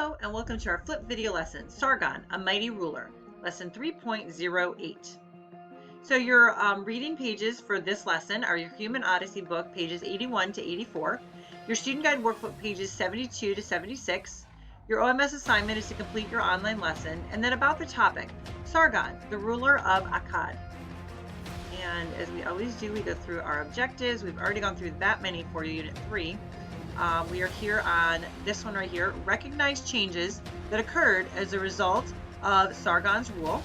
Hello and welcome to our flip video lesson, Sargon, a Mighty Ruler, lesson 3.08. So your reading pages for this lesson are your Human Odyssey book, pages 81 to 84, your student guide workbook, pages 72 to 76. Your OMS assignment is to complete your online lesson, and then about the topic, Sargon, the ruler of Akkad. And as we always do, we go through our objectives. We've already gone through that many for Unit 3. We are here on this one right here, recognize changes that occurred as a result of Sargon's rule,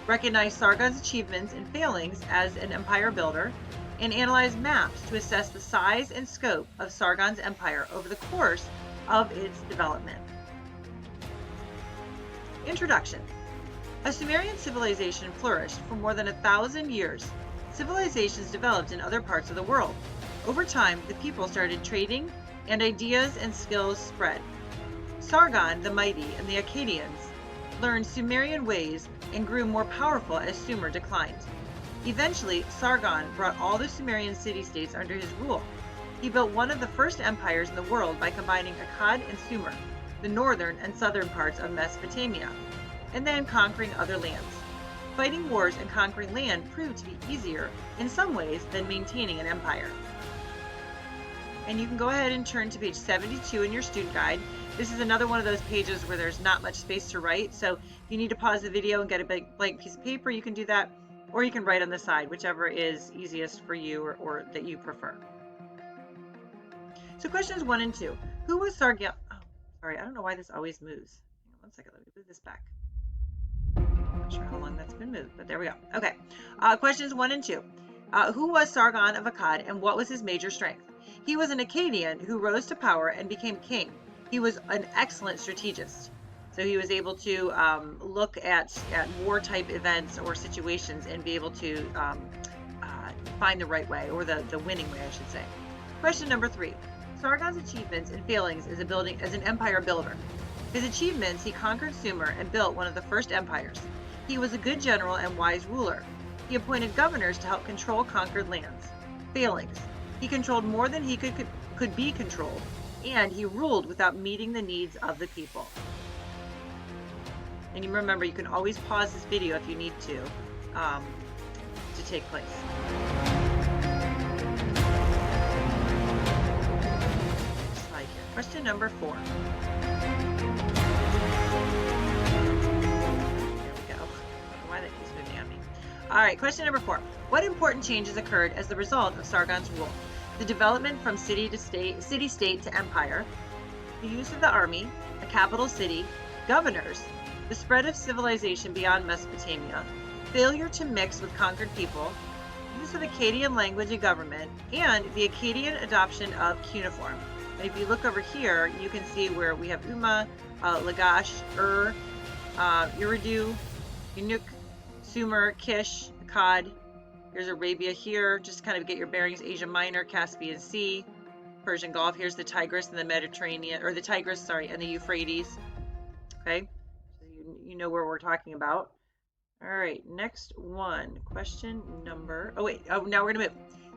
recognize Sargon's achievements and failings as an empire builder, and analyze maps to assess the size and scope of Sargon's empire over the course of its development. Introduction. A Sumerian civilization flourished for more than 1,000 years. Civilizations developed in other parts of the world. Over time, the people started trading, and ideas and skills spread. Sargon the Mighty and the Akkadians learned Sumerian ways and grew more powerful as Sumer declined. Eventually, Sargon brought all the Sumerian city-states under his rule. He built one of the first empires in the world by combining Akkad and Sumer, the northern and southern parts of Mesopotamia, and then conquering other lands. Fighting wars and conquering land proved to be easier in some ways than maintaining an empire. And you can go ahead and turn to page 72 in your student guide. This is another one of those pages where there's not much space to write, so if you need to pause the video and get a big blank piece of paper, you can do that, or you can write on the side, whichever is easiest for you or that you prefer. So questions 1 and 2. Who was Sargon? Oh, sorry, I don't know why this always moves. Hang on one second, let me move this back. Not sure how long that's been moved, but there we go. Okay, questions 1 and 2. Who was Sargon of Akkad, and what was his major strength? He was an Akkadian who rose to power and became king. He was an excellent strategist. So he was able to look at war-type events or situations and be able to find the right way, or the winning way, I should say. Question number 3. Sargon's achievements and failings as an empire builder. His achievements: he conquered Sumer and built one of the first empires. He was a good general and wise ruler. He appointed governors to help control conquered lands. Failings: he controlled more than he could be controlled, and he ruled without meeting the needs of the people. And you remember, you can always pause this video if you need to take place. Next slide here. Question number 4. There we go. I don't know why that keeps moving on me. All right, question number 4. What important changes occurred as the result of Sargon's rule? The development from city-state to empire, the use of the army, a capital city, governors, the spread of civilization beyond Mesopotamia, failure to mix with conquered people, use of Akkadian language and government, and the Akkadian adoption of cuneiform. And if you look over here, you can see where we have Umma, Lagash, Eridu, Unuk, Sumer, Kish, Akkad. Here's Arabia here, just kind of get your bearings. Asia Minor, Caspian Sea, Persian Gulf. Here's the Tigris and the Mediterranean, or the Tigris, sorry, and the Euphrates. Okay, so you know where we're talking about. All right, next one. Question number, now we're gonna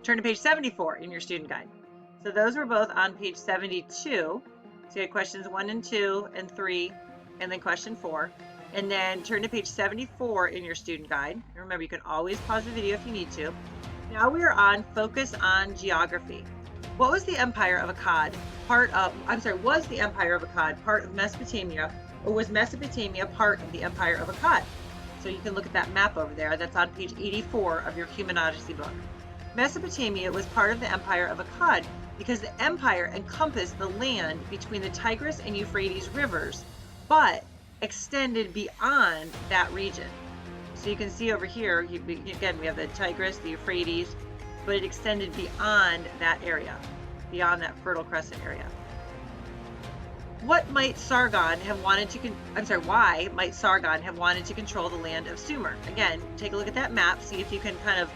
turn to page 74 in your student guide. So those were both on page 72. So you had questions 1 and 2 and 3, and then question 4. And then turn to page 74 in your student guide. And remember, you can always pause the video if you need to. Now we are on focus on geography. What was the empire of Akkad was the empire of Akkad part of Mesopotamia, or was Mesopotamia part of the empire of Akkad? So you can look at that map over there. That's on page 84 of your Human Odyssey book. Mesopotamia was part of the empire of Akkad because the empire encompassed the land between the Tigris and Euphrates rivers, but extended beyond that region. So you can see over here, again, we have the Tigris, the Euphrates, but it extended beyond that area, beyond that Fertile Crescent area. Why might Sargon have wanted to control the land of Sumer? Again, take a look at that map, see if you can kind of,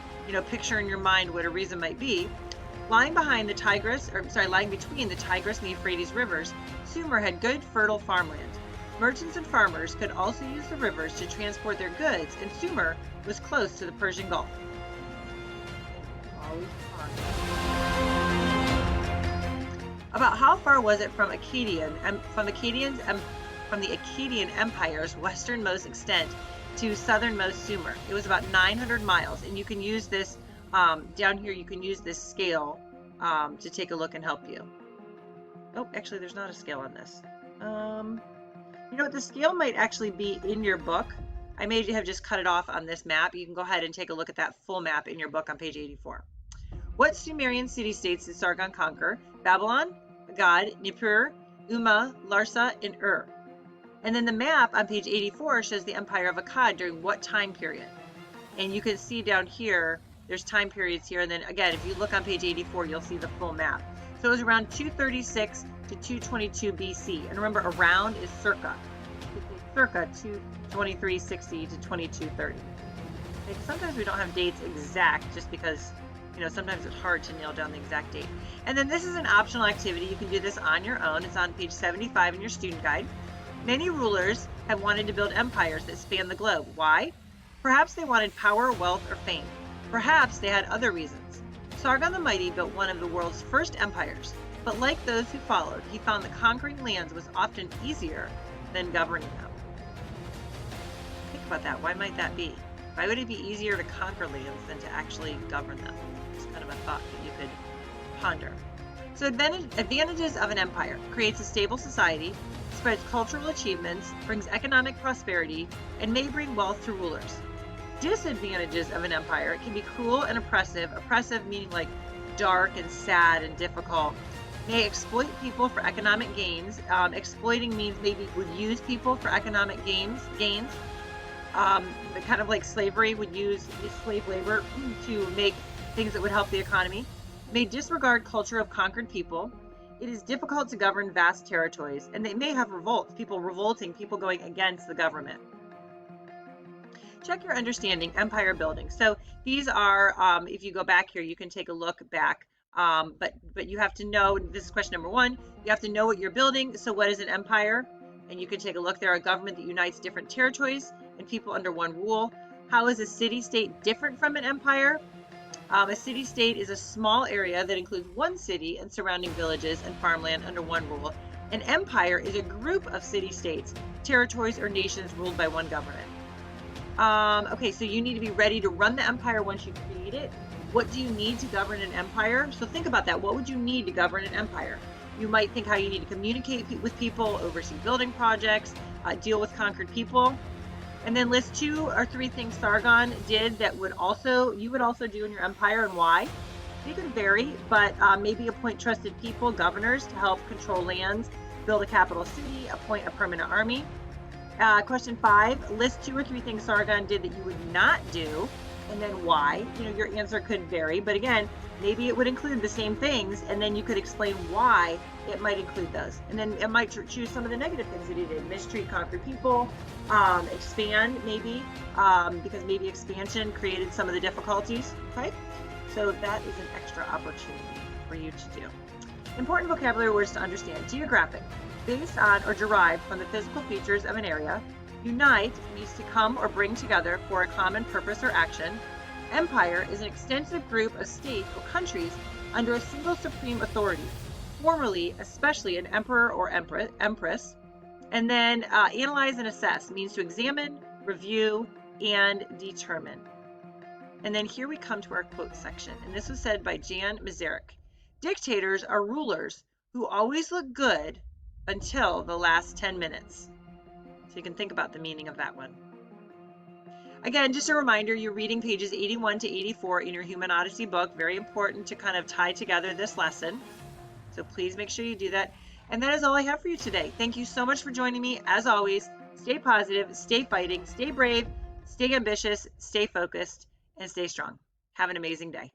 picture in your mind what a reason might be. Lying between the Tigris and the Euphrates rivers, Sumer had good fertile farmland. Merchants and farmers could also use the rivers to transport their goods, and Sumer was close to the Persian Gulf. About how far was it from Akkadians from the Akkadian Empire's westernmost extent to southernmost Sumer. It was about 900 miles, and you can use this, down here, you can use this scale to take a look and help you. Oh, actually, there's not a scale on this. You know what, the scale might actually be in your book. I may have just cut it off on this map. You can go ahead and take a look at that full map in your book on page 84. What Sumerian city-states did Sargon conquer? Babylon, Agad, Nippur, Umma, Larsa, and Ur. And then the map on page 84 shows the Empire of Akkad during what time period? And you can see down here, there's time periods here. And then again, if you look on page 84, you'll see the full map. So it was around 236 to 222 BC. And remember, around is circa. Circa 2360 to 2230. Okay, sometimes we don't have dates exact just because, you know, sometimes it's hard to nail down the exact date. And then this is an optional activity. You can do this on your own. It's on page 75 in your student guide. Many rulers have wanted to build empires that span the globe. Why? Perhaps they wanted power, wealth, or fame. Perhaps they had other reasons. Sargon the Mighty built one of the world's first empires, but like those who followed, he found that conquering lands was often easier than governing them. Think about that. Why might that be? Why would it be easier to conquer lands than to actually govern them? It's kind of a thought that you could ponder. So advantages of an empire: creates a stable society, spreads cultural achievements, brings economic prosperity, and may bring wealth to rulers. Disadvantages of an empire: it can be cruel and oppressive. Oppressive meaning like dark and sad and difficult. May exploit people for economic gains. Exploiting means maybe would use people for economic gains. Kind of like slavery, would use slave labor to make things that would help the economy. May disregard culture of conquered people. It is difficult to govern vast territories, and they may have revolts, people revolting, people going against the government. Check your understanding, empire building. So these are, if you go back here, you can take a look back, but you have to know, this is question number 1, you have to know what you're building. So what is an empire? And you can take a look. There, a government that unites different territories and people under one rule. How is a city-state different from an empire? A city-state is a small area that includes one city and surrounding villages and farmland under one rule. An empire is a group of city-states, territories, or nations ruled by one government. Okay, so you need to be ready to run the empire once you create it. What do you need to govern an empire? So think about that. What would you need to govern an empire? You might think how you need to communicate with people, oversee building projects, deal with conquered people. And then list 2 or 3 things Sargon did that you would also do in your empire, and why. They could vary, but maybe appoint trusted people, governors, to help control lands, build a capital city, appoint a permanent army. Question 5, list 2 or 3 things Sargon did that you would not do, and then why. You know, your answer could vary, but again, maybe it would include the same things, and then you could explain why it might include those. And then it might choose some of the negative things that he did. Mistreat conquered people, expand maybe, because maybe expansion created some of the difficulties, okay? So that is an extra opportunity for you to do. Important vocabulary words to understand. Geographic, based on or derived from the physical features of an area. Unite means to come or bring together for a common purpose or action. Empire is an extensive group of states or countries under a single supreme authority, formerly especially an emperor or empress. And then analyze and assess means to examine, review, and determine. And then here we come to our quote section, and this was said by Jan Masaryk. Dictators are rulers who always look good until the last 10 minutes. So you can think about the meaning of that one. Again, just a reminder, you're reading pages 81 to 84 in your Human Odyssey book. Very important to kind of tie together this lesson. So please make sure you do that. And that is all I have for you today. Thank you so much for joining me. As always, stay positive, stay fighting, stay brave, stay ambitious, stay focused, and stay strong. Have an amazing day.